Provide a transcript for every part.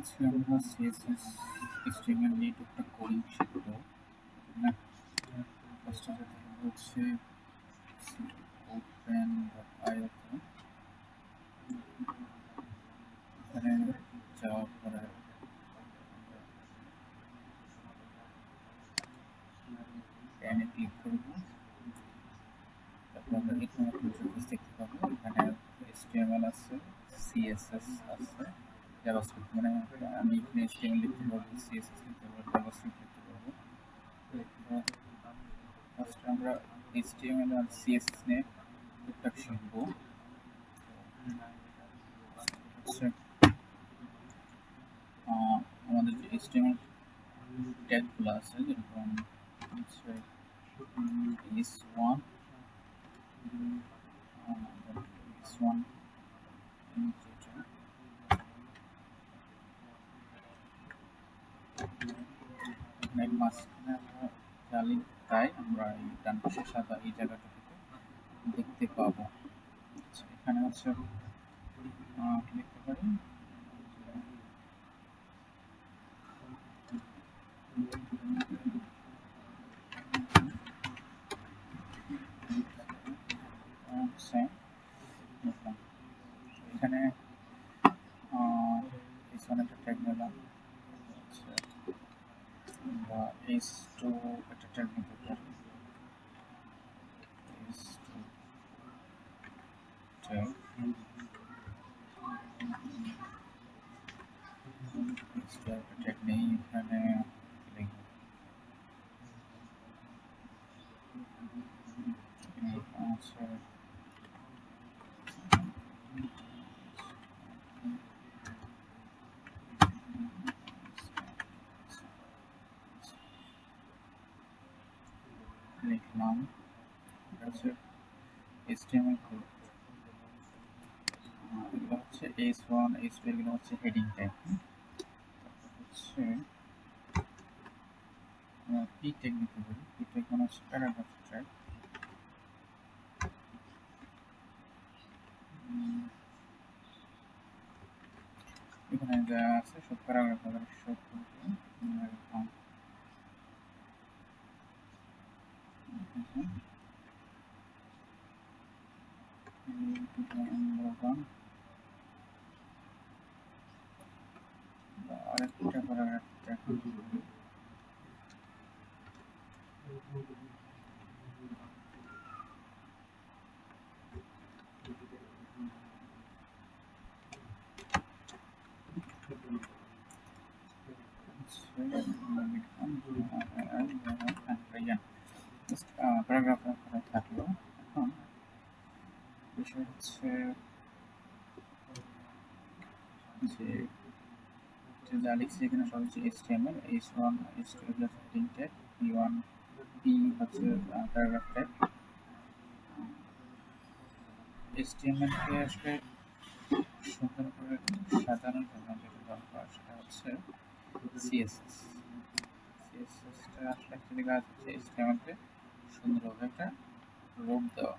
আজকে আমরা CSS HTML নিয়ে টুকটাক কোডিং শিখবো। না, ফার্স্টে যেটা হচ্ছে open.io এখানে যাওয়ার পরে প্যানে ক্লিক করবো। তারপর আমরা এখানে একটা ইন্টারফেস দেখতে পাবো। এখানে HTML আছে, CSS আছে, JavaScript, মানে আমি এখানে HTML লিখতে পারবো, CSS লিখতে পারবো, JavaScript লিখতে পারবো। ফার্স্টে আমরা HTML আর CSS নিয়ে টুকটাক শিখবো। আমাদের যে HTML ট্যাগগুলো আছে, যেরকম হচ্ছে s1 মাঝখানে আমরা জালি, তাই আমরা এই ডান পাশে সাদা এই জায়গাটা থেকে দেখতে পাবো। এখানে হচ্ছে লিখতে পারি এখানে একটা ট্যাগ নিলাম, বা s2 একটা ট্যাগ নিতে পারি, s2 ট্যাগ ট্যাগ নেই। এখানে লিখলাম HTML কোড। এগুলো হচ্ছে h1 h2, এগুলো হচ্ছে হেডিং ট্যাগ। হচ্ছে p ট্যাগ নিতে পারি, p ট্যাগ মানে হচ্ছে প্যারাগ্রাফ ট্যাগ। এখানে যা আছে সব প্যারাগ্রাফ সব আরেকটা প্যারাগ্রাফ ট্যাগ প্যারাগ্রাফ থাকলো। এখন বিষয় হচ্ছে যে যা লিখছি এখানে সব হচ্ছে HTML, h1 h2 এগুলো হেডিং ট্যাগ, p1 p হচ্ছে প্যারাগ্রাফ ট্যাগ। HTML কে আসলে সুন্দর করে সাজানোর জন্য যেটা দরকার সেটা হচ্ছে CSS। CSS-টা আসলে অ্যাকচুয়ালি কাজ হচ্ছে HTML কে সুন্দরভাবে একটা রূপ দেওয়া।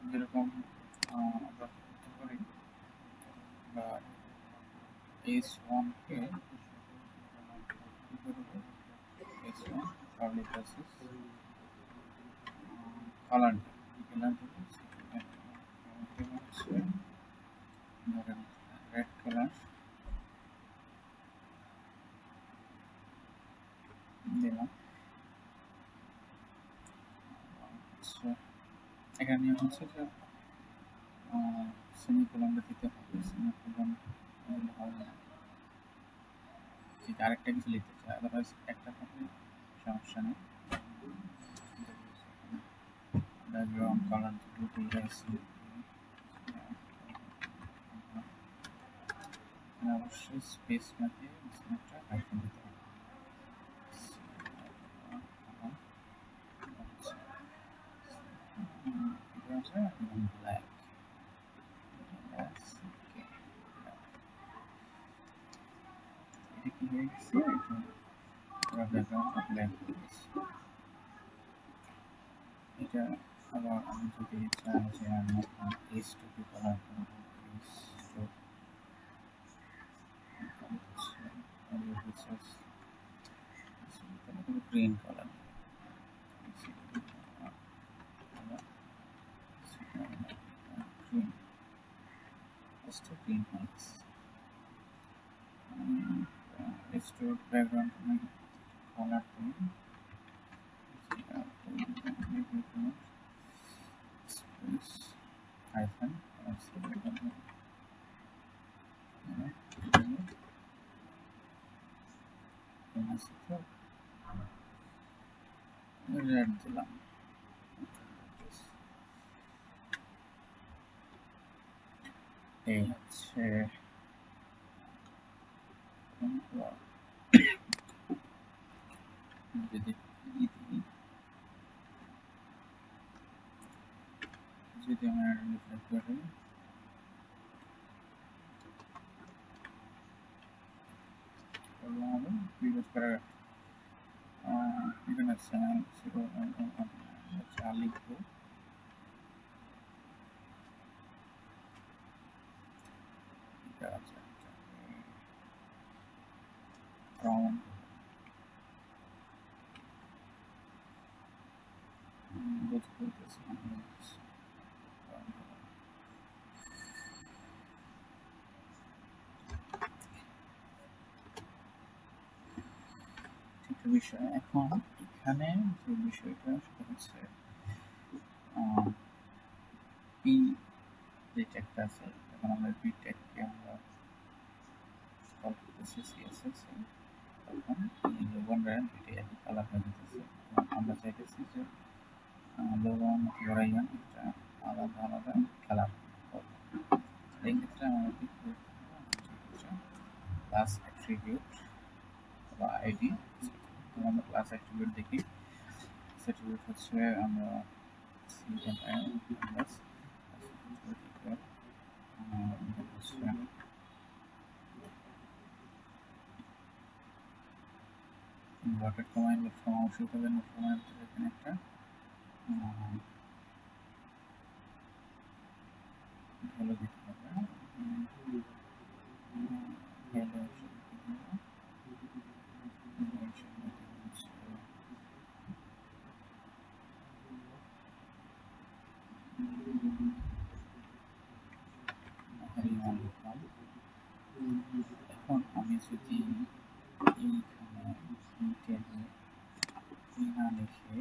যেরকম আমরা করতে পারি, বা h1 কে h1 কার্লি ব্রেসেস কালার হচ্ছে রেড কালার দিলাম। এখানে নিয়ম হচ্ছে যে সেমিকোলনটা দিতে হবে, সেমিকোলন হবে না, আরেকটা কিছু লিখতে চাই, আদারওয়াইজ একটা থাকলে সমস্যা নেই। ব্যাকগ্রাউন্ড কালার দুটো আছে, অবশ্যই স্পেস না দিয়ে একটা হাইফেন দিতে হবে। ব্ল্যাক এটা কি হয়ে গেছে, ব্যাকগ্রাউন্ডটা ব্ল্যাক হয়ে গেছে। এটা আবার আমি যদি চাই যে আমি h2 কে কালার করবো, CSS green color green just green marks restore background color space hyphen red দিলাম এই হচ্ছে যদি আমরা রিফ্রেশ করি প্রিভিয়াস করার এখানে চা লিখবো এটা আছে ব্রাউন বোঝ করতেছি বিষয় এখন এখানে যে বিষয়টা সেটা হচ্ছে পি যে ট্যাগটা আছে এখন আমরা পি ট্যাগকে আমরা কল করতেছি সিএসএস তখন লোগোটা এটা একই কালার হয়ে যেতেছে আমরা চাইতেছি যে লোগো ভরাইয়ান এটা আলাদা আলাদা কালার এই ক্ষেত্রে আমরা কি ক্লাস অ্যাট্রিবিউট বা আইডি আমরা ক্লাস অ্যাট্রিবিউট দেখি অ্যাট্রিবিউট হচ্ছে আমরা CML plus inverted comma invert comma অবশ্যই করবেন কমার ভিতরে এখানে একটা ভালো দিতে হবে এখন আমি যদি এইখানে না লিখে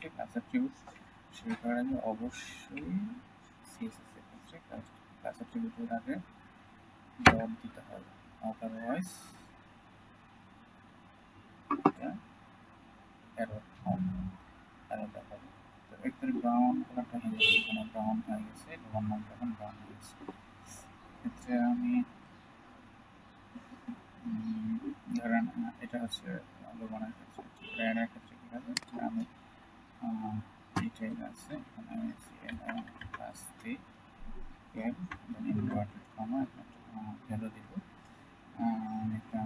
ক্লাস অ্যাট্রিবিউট শুরু করার আগে অবশ্যই সিএসএস এর ক্ষেত্রে ক্লাস অ্যাট্রিবিউটের আগে ডট দিতে হবে আদারওয়াইজ এটা এরর দেখাবে তো এখানে ব্রাউন কালারটা হয়ে গেছে এখানে ব্রাউন হয়ে গেছে লোগোর নামটা এখন ব্রাউন হয়ে গেছে এক্ষেত্রে আমি ধরেন এটা হচ্ছে লোগোর ক্ষেত্রে ব্র্যান্ডের ক্ষেত্রে কি হবে আমি ডিটেইল আছে এখানে আমি CML ক্লাস দিই এর ইনভার্টেড কমা ভ্যালু দিব এটা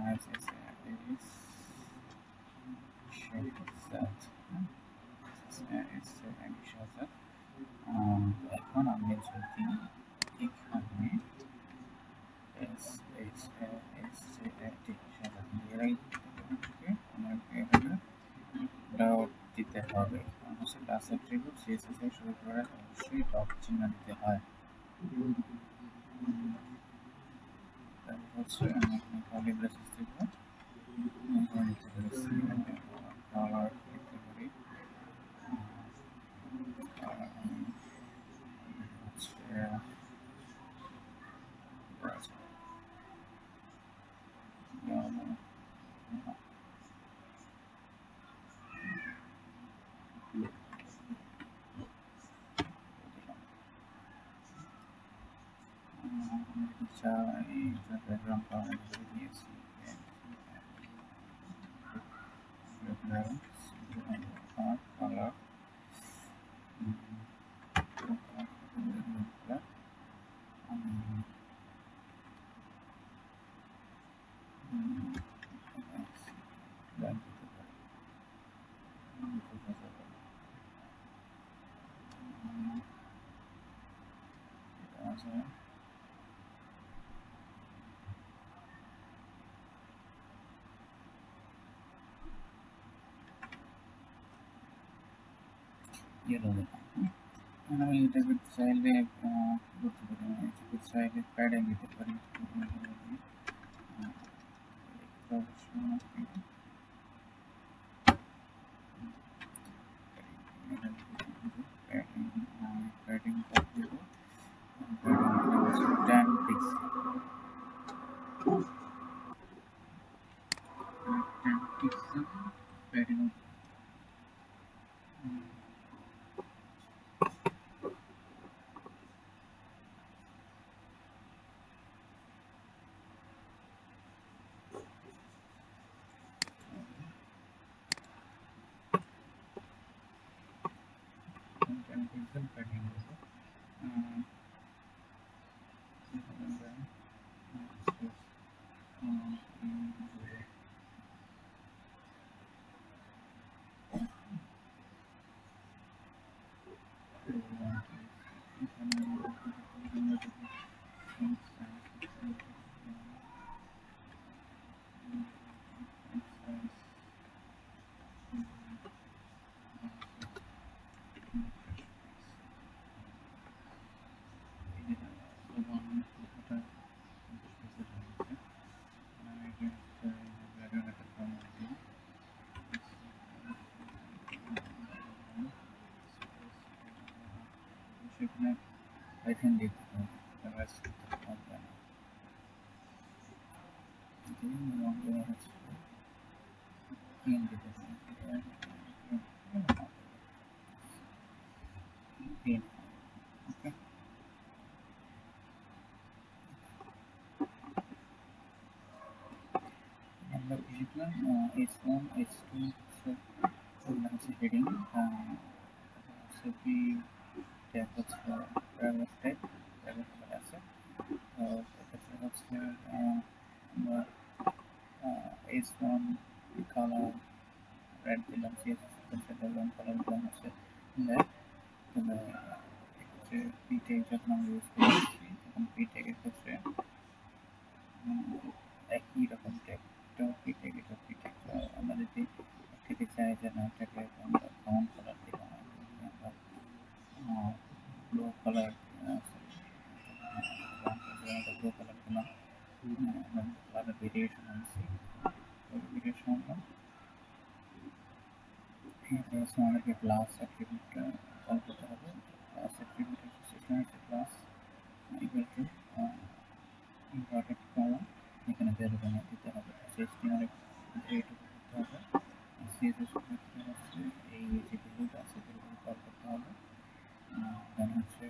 এখন আমি যদি এখানে ডট দিতে হবে হচ্ছে ক্লাস অ্যাট্রিবিউট সিএসএস এর শুরু করার অবশ্যই ডট চিহ্ন দিতে হয় তারপর হচ্ছে আমি এখানে কার্লি ব্রেসেস দিব এখানে দিতে পারি কালার দিতে পারি ব্যাকগ্রাউন্ড কালার দিয়েছি কালার yellow দেখাবো। আমি এটাকে চাইলে করতে পারি, এটাকে চাইলে প্যাডে দিতে পারি। প্যাডিং করে দেবো, padding 10 pixel, 10 pixel padding. I think it the rest of them. Okay. And the plan is one is to heading so we take what's paragraph type, paragraph asset. What's here the is one color red color, CSS consider one color one asset in that we take just now use and we take it for একই রকম টেক্সটটা কেটে কেটে কেটে আমরা যদি একটাকে চাই যে না এটাকে আমরা ব্রাউন কালার দিলাম, আমরা ব্লু কালার ব্লু কালার দিলাম, কালার ভেরিয়েশন আনছি, ভেরিয়েশন আনলাম। আমাদেরকে ক্লাস অ্যাট্রিবিউট কল করতে হবে। ক্লাস অ্যাট্রিবিউট সিস্টেম হচ্ছে class equal to inverted comma, এখানে ভ্যালু দিতে হবে, HTML এইটুকু করতে হবে। CSS হচ্ছে এই যে ভ্যালুটা আছে ভ্যালুগুলো কল করতে হবে। দেন হচ্ছে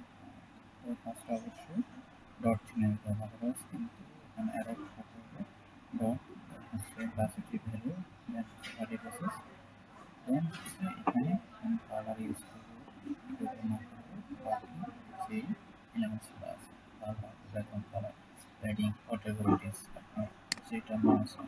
ওই কাজটা অবশ্যই ডট চিহ্ন দিতে হবে, আদারওয়াইজ কিন্তু এখানে অ্যারো থাকতে হবে। ডট হচ্ছে ক্লাসের যে ভ্যালু, দেন হচ্ছে বডি প্রসেস, দেন হচ্ছে এখানে আমি কালার ইউজ করবো, না করবো বাকি যেই এলিমেন্টসগুলো আছে, colour, background colour, padding, what ever it is, আপনার যেটা মনে আছে